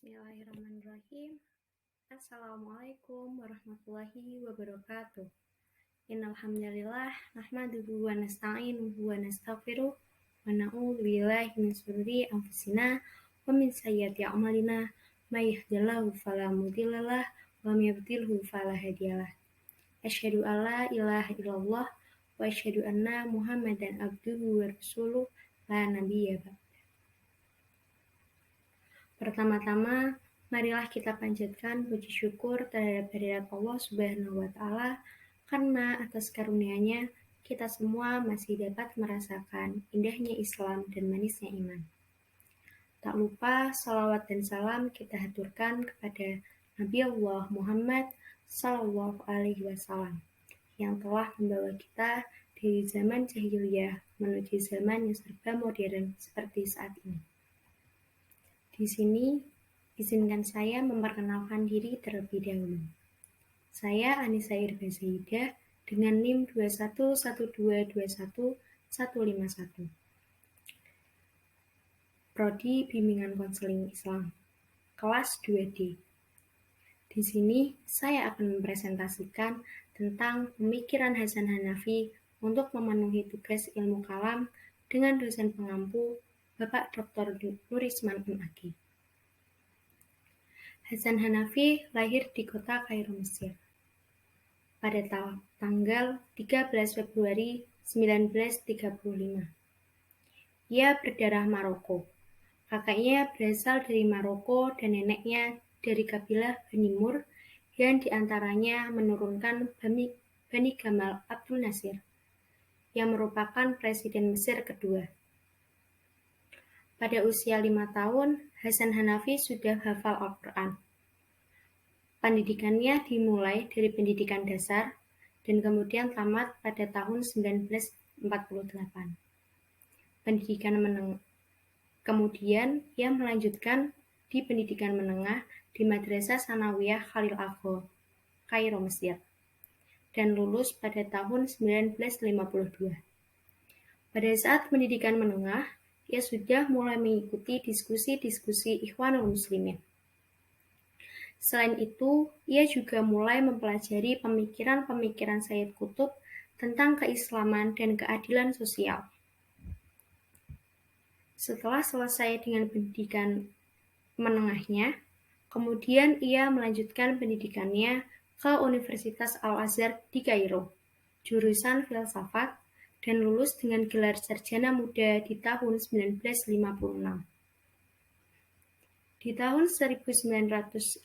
Bismillahirrahmanirrahim. Assalamualaikum warahmatullahi wabarakatuh. Innal hamdalillah nahmaduhu wa nasta'inuhu wa nastaghfiruh wa na'udzu billahi min shururi anfusina wa min sayyiati a'malina may yahdihillahu fala mudhillalah wa may yudhlilhu fala hadiyalah. Asyhadu an la ilaha illallah wa asyhadu anna Muhammadan abduhu wa rasuluh la nabiyya ba'da. Pertama-tama, marilah kita panjatkan puji syukur terhadap hadirat Allah Subhanahu wa Ta'ala, karena atas karunia-Nya kita semua masih dapat merasakan indahnya Islam dan manisnya iman. Tak lupa salawat dan salam kita haturkan kepada Nabi Allah Muhammad Sallallahu Alaihi Wasallam yang telah membawa kita dari zaman jahiliyah menuju zaman yang serba modern seperti saat ini. Di sini, izinkan saya memperkenalkan diri terlebih dahulu. Saya Anissa Irba Zaidah dengan NIM 211221151. Prodi Bimbingan Konseling Islam, kelas 2D. Di sini, saya akan mempresentasikan tentang pemikiran Hasan Hanafi untuk memenuhi tugas ilmu kalam dengan dosen pengampu Bapak Dr. Nurisman M.Ag. Hasan Hanafi lahir di kota Kairo, Mesir pada tanggal 13 Februari 1935. Ia berdarah Maroko. Kakaknya berasal dari Maroko dan neneknya dari kabilah Bani Mur yang diantaranya menurunkan Bani Gamal Abdul Nasir yang merupakan presiden Mesir kedua. Pada usia 5 tahun, Hasan Hanafi sudah hafal Al-Quran. Pendidikannya dimulai dari pendidikan dasar dan kemudian tamat pada tahun 1948. Kemudian ia melanjutkan di pendidikan menengah di Madrasah Sanawiyah Khalil Agha, Kairo, Mesir, dan lulus pada tahun 1952. Pada saat pendidikan menengah, ia sudah mulai mengikuti diskusi-diskusi Ikhwanul Muslimin. Selain itu, ia juga mulai mempelajari pemikiran-pemikiran Sayyid Qutb tentang keislaman dan keadilan sosial. Setelah selesai dengan pendidikan menengahnya, kemudian ia melanjutkan pendidikannya ke Universitas Al-Azhar di Kairo, jurusan filsafat, dan lulus dengan gelar sarjana muda di tahun 1956. Di tahun 1966,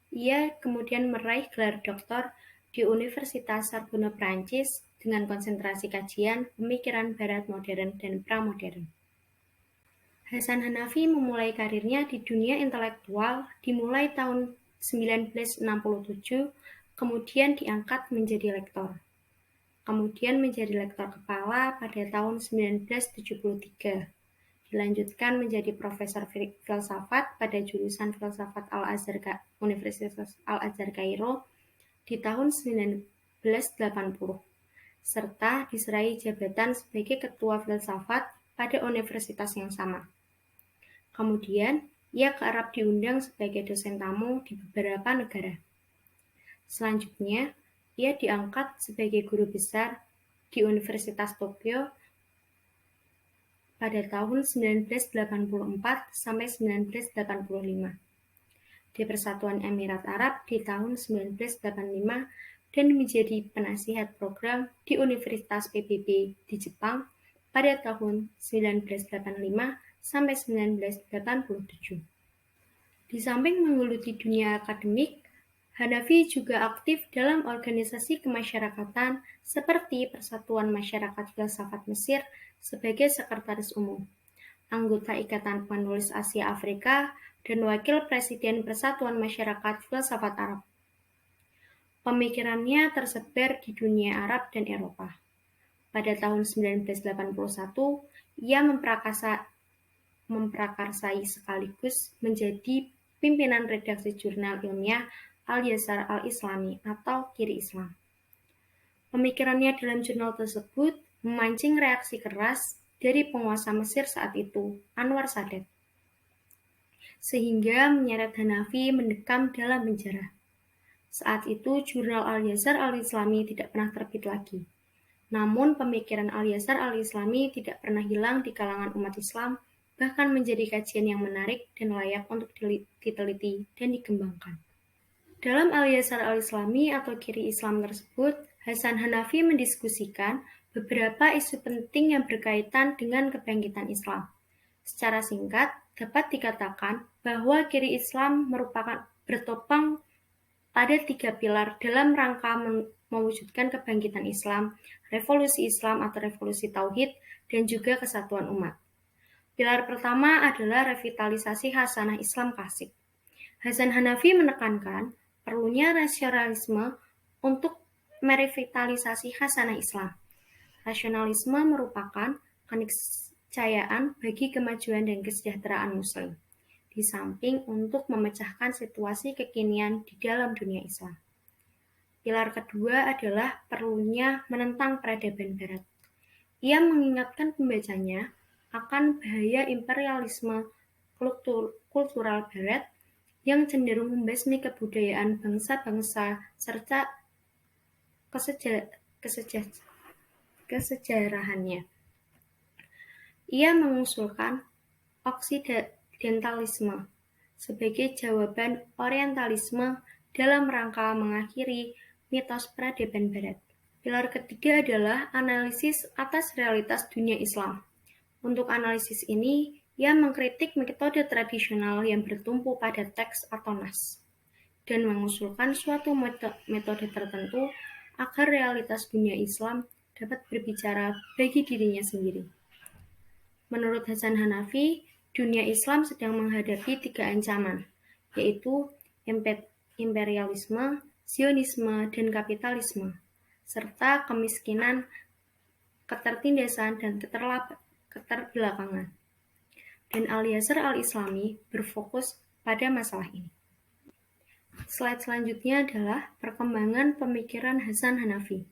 ia kemudian meraih gelar doktor di Universitas Sorbonne, Prancis, dengan konsentrasi kajian pemikiran Barat modern dan pramodern. Hasan Hanafi memulai karirnya di dunia intelektual dimulai tahun 1967, kemudian diangkat menjadi lektor. Kemudian menjadi lektor kepala pada tahun 1973. Dilanjutkan menjadi profesor filsafat pada jurusan filsafat Universitas Al-Azhar Kairo di tahun 1980, serta diserai jabatan sebagai ketua filsafat pada universitas yang sama. Kemudian, ia kerap diundang sebagai dosen tamu di beberapa negara. Selanjutnya, ia diangkat sebagai guru besar di Universitas Tokyo pada tahun 1984 sampai 1985, di Persatuan Emirat Arab di tahun 1985 dan menjadi penasihat program di Universitas PBB di Jepang pada tahun 1985 sampai 1987. Di samping menggeluti dunia akademik, Hanafi juga aktif dalam organisasi kemasyarakatan seperti Persatuan Masyarakat Filsafat Mesir sebagai sekretaris umum, anggota Ikatan Penulis Asia Afrika, dan wakil presiden Persatuan Masyarakat Filsafat Arab. Pemikirannya tersebar di dunia Arab dan Eropa. Pada tahun 1981, ia memprakarsai sekaligus menjadi pimpinan redaksi jurnal ilmiah Al-Yasar Al-Islami atau Kiri Islam. Pemikirannya dalam jurnal tersebut memancing reaksi keras dari penguasa Mesir saat itu, Anwar Sadat. sehingga menyeret Hanafi mendekam dalam penjara. Saat itu, jurnal Al-Yasar Al-Islami tidak pernah terbit lagi. Namun, pemikiran Al-Yasar Al-Islami tidak pernah hilang di kalangan umat Islam, bahkan menjadi kajian yang menarik dan layak untuk diteliti dan dikembangkan. Dalam Al-Yasar Al-Islami atau Kiri Islam tersebut, Hasan Hanafi mendiskusikan beberapa isu penting yang berkaitan dengan kebangkitan Islam. Secara singkat, dapat dikatakan bahwa Kiri Islam merupakan bertopang pada 3 pilar dalam rangka mewujudkan kebangkitan Islam, revolusi Islam atau revolusi Tauhid, dan juga kesatuan umat. Pilar pertama adalah revitalisasi Hasanah Islam Klasik. Hasan Hanafi menekankan perlunya rasionalisme untuk merevitalisasi Hasanah Islam. Rasionalisme merupakan keniscayaan bagi kemajuan dan kesejahteraan Muslim, di samping untuk memecahkan situasi kekinian di dalam dunia Islam. Pilar kedua adalah perlunya menentang peradaban Barat. Ia mengingatkan pembacanya akan bahaya imperialisme kultural Barat yang cenderung membasmi kebudayaan bangsa-bangsa serta kesejarahannya. Ia mengusulkan oksidentalisme sebagai jawaban orientalisme dalam rangka mengakhiri mitos peradaban Barat. Pilar ketiga adalah analisis atas realitas dunia Islam. Untuk analisis ini, ia mengkritik metode tradisional yang bertumpu pada teks atau nas, dan mengusulkan suatu metode tertentu agar realitas dunia Islam dapat berbicara bagi dirinya sendiri. Menurut Hasan Hanafi, dunia Islam sedang menghadapi 3 ancaman, yaitu imperialisme, Zionisme, dan kapitalisme, serta kemiskinan, ketertindasan, dan keterbelakangan. Dan Al-Yasar Al-Islami berfokus pada masalah ini. Slide selanjutnya adalah perkembangan pemikiran Hasan Hanafi.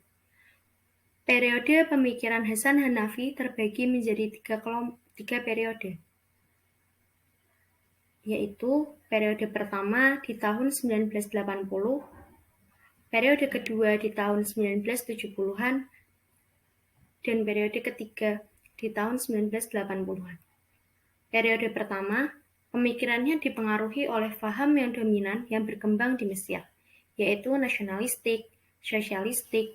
Periode pemikiran Hasan Hanafi terbagi menjadi 3 periode, yaitu periode pertama di tahun 1980, periode kedua di tahun 1970-an, dan periode ketiga di tahun 1980-an. Periode pertama, pemikirannya dipengaruhi oleh faham yang dominan yang berkembang di Mesir, yaitu nasionalistik, sosialistik,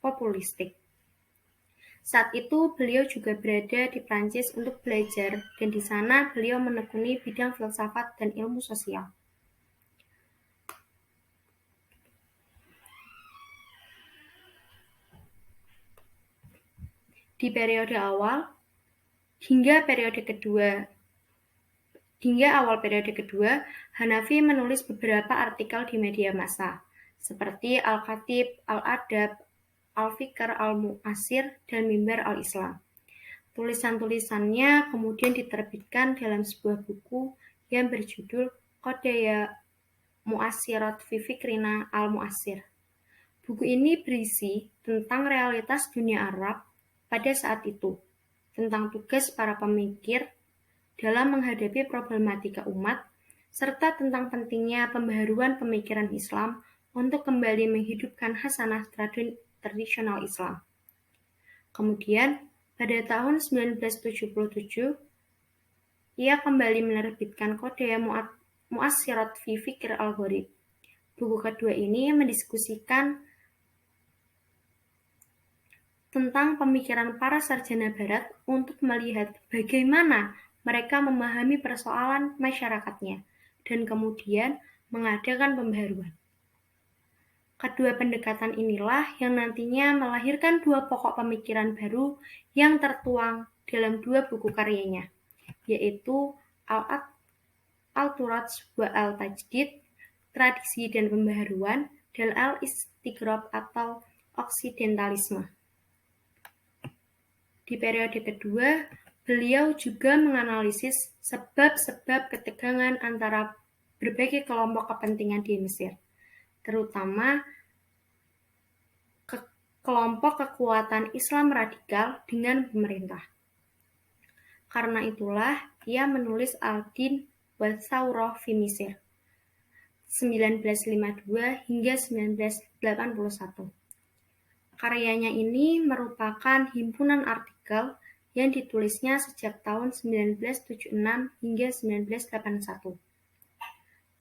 populistik. Saat itu beliau juga berada di Prancis untuk belajar, dan di sana beliau menekuni bidang filsafat dan ilmu sosial. Di periode awal hingga awal periode kedua, Hanafi menulis beberapa artikel di media massa, seperti Al-Khatib, Al-Adab, Al-Fikr, Al-Mu'asir, dan Mimbar Al-Islam. Tulisan-tulisannya kemudian diterbitkan dalam sebuah buku yang berjudul Qadaya Mu'asirat fi Fikrina Al-Mu'asir. Buku ini berisi tentang realitas dunia Arab pada saat itu, tentang tugas para pemikir dalam menghadapi problematika umat, serta tentang pentingnya pembaharuan pemikiran Islam untuk kembali menghidupkan hasanah tradisional Islam. Kemudian, pada tahun 1977, ia kembali menerbitkan Qadaya Mu'assirat fi Fikr Al-Gharib. Buku kedua ini mendiskusikan tentang pemikiran para sarjana Barat untuk melihat bagaimana mereka memahami persoalan masyarakatnya, dan kemudian mengadakan pembaharuan. Kedua pendekatan inilah yang nantinya melahirkan 2 pokok pemikiran baru yang tertuang dalam 2 buku karyanya, yaitu Al-Turath wa Al-Tajdid, Tradisi dan Pembaharuan, dan Al-Istighraq atau Oksidentalisme. Di periode kedua, beliau juga menganalisis sebab-sebab ketegangan antara berbagai kelompok kepentingan di Mesir, terutama kelompok kekuatan Islam radikal dengan pemerintah. Karena itulah, ia menulis Al-Din wa Thawrah fi Misr 1952 hingga 1981. Karyanya ini merupakan himpunan artikel yang ditulisnya sejak tahun 1976 hingga 1981.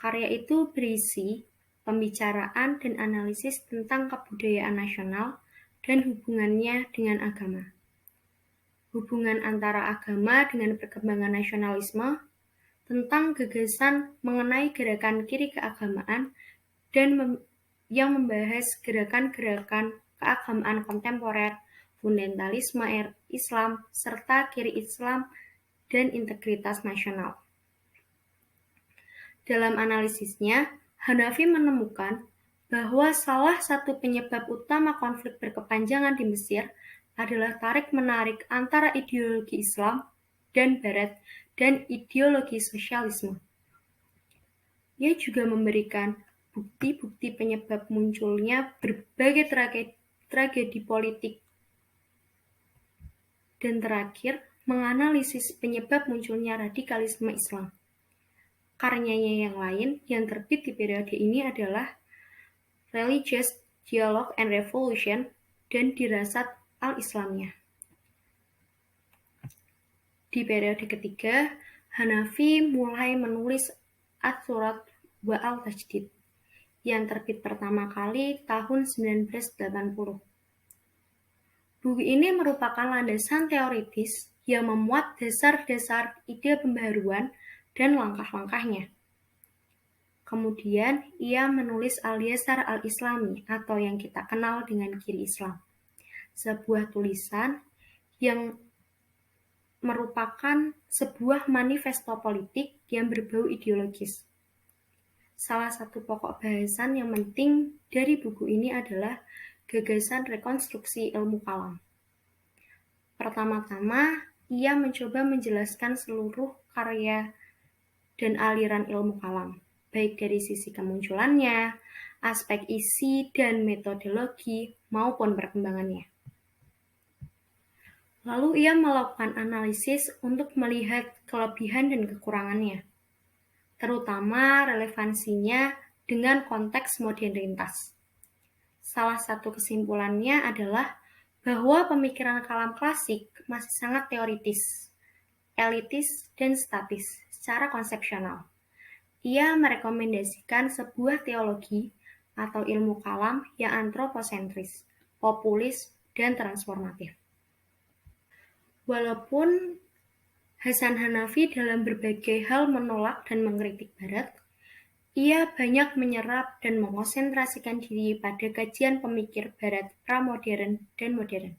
Karya itu berisi pembicaraan dan analisis tentang kebudayaan nasional dan hubungannya dengan agama. Hubungan antara agama dengan perkembangan nasionalisme, tentang gagasan mengenai gerakan kiri keagamaan, dan yang membahas gerakan-gerakan keagamaan kontemporer, fundamentalisme Islam, serta kiri Islam dan integritas nasional. Dalam analisisnya, Hanafi menemukan bahwa salah satu penyebab utama konflik berkepanjangan di Mesir adalah tarik-menarik antara ideologi Islam dan Barat dan ideologi sosialisme. Ia juga memberikan bukti-bukti penyebab munculnya berbagai tragedi politik dan terakhir menganalisis penyebab munculnya radikalisme Islam. Karyanya yang lain yang terbit di periode ini adalah Religious Dialogue and Revolution dan Dirasat al-Islamiyah. Di periode ketiga, Hanafi mulai menulis As-Surat wa Al-Tajdid yang terbit pertama kali tahun 1980. Buku ini merupakan landasan teoritis yang memuat dasar-dasar ide pembaharuan dan langkah-langkahnya. Kemudian, ia menulis Al-Yasar al-Islami atau yang kita kenal dengan Kiri Islam, sebuah tulisan yang merupakan sebuah manifesto politik yang berbau ideologis. Salah satu pokok bahasan yang penting dari buku ini adalah gagasan rekonstruksi ilmu kalam. Pertama-tama, ia mencoba menjelaskan seluruh karya dan aliran ilmu kalam, baik dari sisi kemunculannya, aspek isi dan metodologi, maupun perkembangannya. Lalu ia melakukan analisis untuk melihat kelebihan dan kekurangannya, terutama relevansinya dengan konteks modernitas. Salah satu kesimpulannya adalah bahwa pemikiran kalam klasik masih sangat teoritis, elitis, dan statis secara konsepsional. Ia merekomendasikan sebuah teologi atau ilmu kalam yang antroposentris, populis, dan transformatif. Walaupun Hasan Hanafi dalam berbagai hal menolak dan mengkritik Barat, ia banyak menyerap dan mengonsentrasikan diri pada kajian pemikir Barat pramodern dan modern.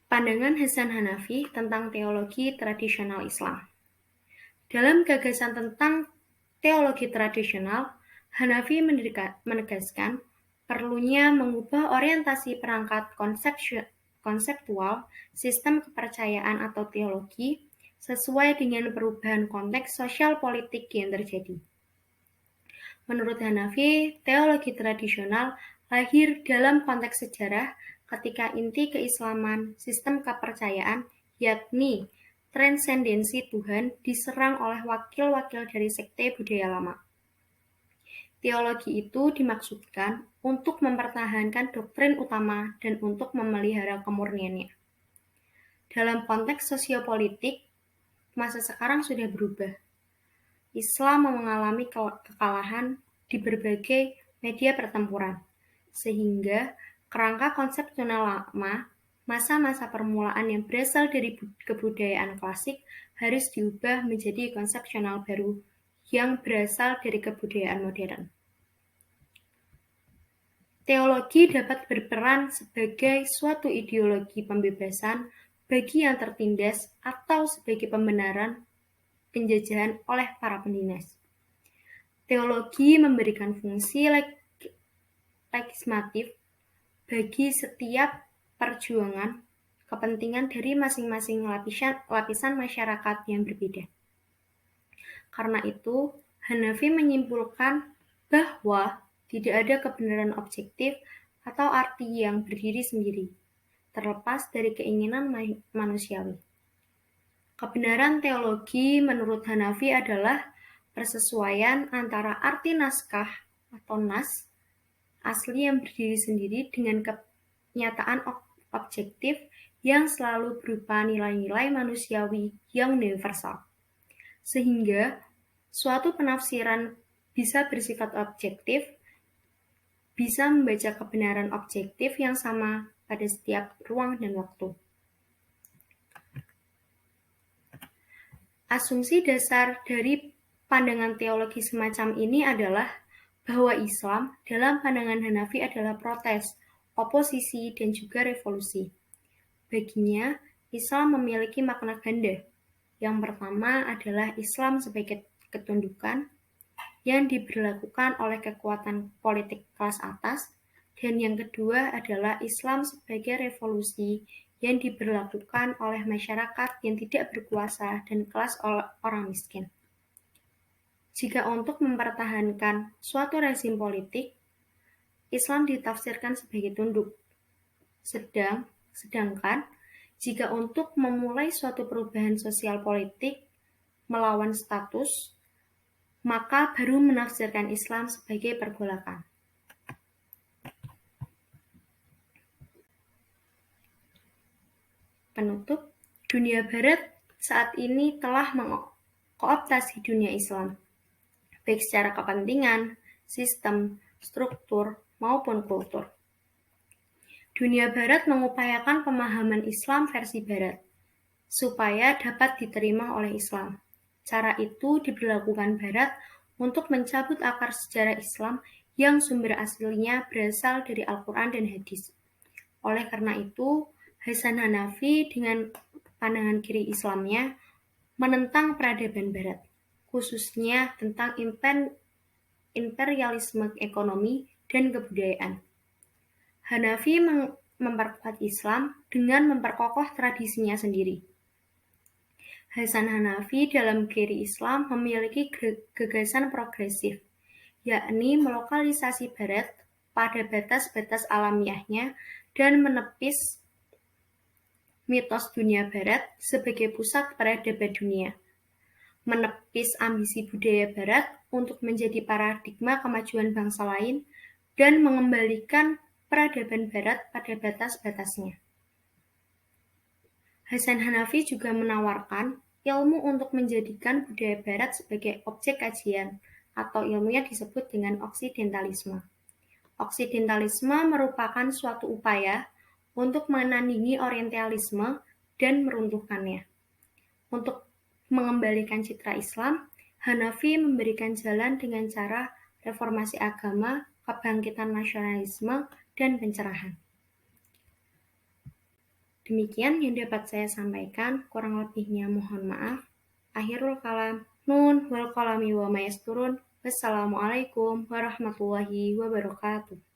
Pandangan Hasan Hanafi tentang teologi tradisional Islam. Dalam gagasan tentang teologi tradisional, Hanafi menegaskan perlunya mengubah orientasi perangkat konseptual sistem kepercayaan atau teologi sesuai dengan perubahan konteks sosial politik yang terjadi. Menurut Hanafi, teologi tradisional lahir dalam konteks sejarah ketika inti keislaman sistem kepercayaan, yakni transendensi Tuhan, diserang oleh wakil-wakil dari sekte budaya lama. Teologi itu dimaksudkan untuk mempertahankan doktrin utama dan untuk memelihara kemurniannya. Dalam konteks sosiopolitik, masa sekarang sudah berubah. Islam mengalami kekalahan di berbagai media pertempuran, sehingga kerangka konsepsional lama, masa-masa permulaan yang berasal dari kebudayaan klasik harus diubah menjadi konsepsional baru yang berasal dari kebudayaan modern. Teologi dapat berperan sebagai suatu ideologi pembebasan bagi yang tertindas atau sebagai pembenaran penjajahan oleh para penindas. Teologi memberikan fungsi legislatif bagi setiap perjuangan kepentingan dari masing-masing lapisan masyarakat yang berbeda. Karena itu, Hanafi menyimpulkan bahwa tidak ada kebenaran objektif atau arti yang berdiri sendiri, terlepas dari keinginan manusiawi. Kebenaran teologi menurut Hanafi adalah persesuaian antara arti naskah atau nas asli yang berdiri sendiri dengan kenyataan objektif yang selalu berupa nilai-nilai manusiawi yang universal. Sehingga suatu penafsiran bisa bersifat objektif, bisa membaca kebenaran objektif yang sama pada setiap ruang dan waktu. Asumsi dasar dari pandangan teologi semacam ini adalah bahwa Islam dalam pandangan Hanafi adalah protes, oposisi, dan juga revolusi. Baginya, Islam memiliki makna ganda. Yang pertama adalah Islam sebagai ketundukan yang diberlakukan oleh kekuatan politik kelas atas, dan yang kedua adalah Islam sebagai revolusi yang diberlakukan oleh masyarakat yang tidak berkuasa dan kelas orang miskin. Jika untuk mempertahankan suatu rezim politik, Islam ditafsirkan sebagai tunduk. Sedangkan jika untuk memulai suatu perubahan sosial politik melawan status, maka baru menafsirkan Islam sebagai pergolakan. Penutup, dunia barat saat ini telah mengkooptasi dunia Islam, baik secara kepentingan, sistem, struktur, maupun kultur. Dunia barat mengupayakan pemahaman Islam versi barat, supaya dapat diterima oleh Islam. Cara itu diberlakukan barat untuk mencabut akar sejarah Islam yang sumber aslinya berasal dari Al-Quran dan Hadis. Oleh karena itu, Hasan Hanafi dengan pandangan kiri Islamnya menentang peradaban barat, khususnya tentang imperialisme ekonomi dan kebudayaan. Hanafi memperkuat Islam dengan memperkokoh tradisinya sendiri. Hasan Hanafi dalam kiri Islam memiliki gagasan progresif, yakni melokalisasi barat pada batas-batas alamiahnya dan menepis mitos dunia barat sebagai pusat peradaban dunia, menepis ambisi budaya barat untuk menjadi paradigma kemajuan bangsa lain, dan mengembalikan peradaban barat pada batas-batasnya. Hasan Hanafi juga menawarkan ilmu untuk menjadikan budaya barat sebagai objek kajian, atau ilmunya disebut dengan oksidentalisme. Oksidentalisme merupakan suatu upaya untuk menandingi orientalisme dan meruntuhkannya. Untuk mengembalikan citra Islam, Hanafi memberikan jalan dengan cara reformasi agama, kebangkitan nasionalisme, dan pencerahan. Demikian yang dapat saya sampaikan, kurang lebihnya mohon maaf. Akhirul kalam, nun wal qalami wa ma yasturun. Wassalamualaikum warahmatullahi wabarakatuh.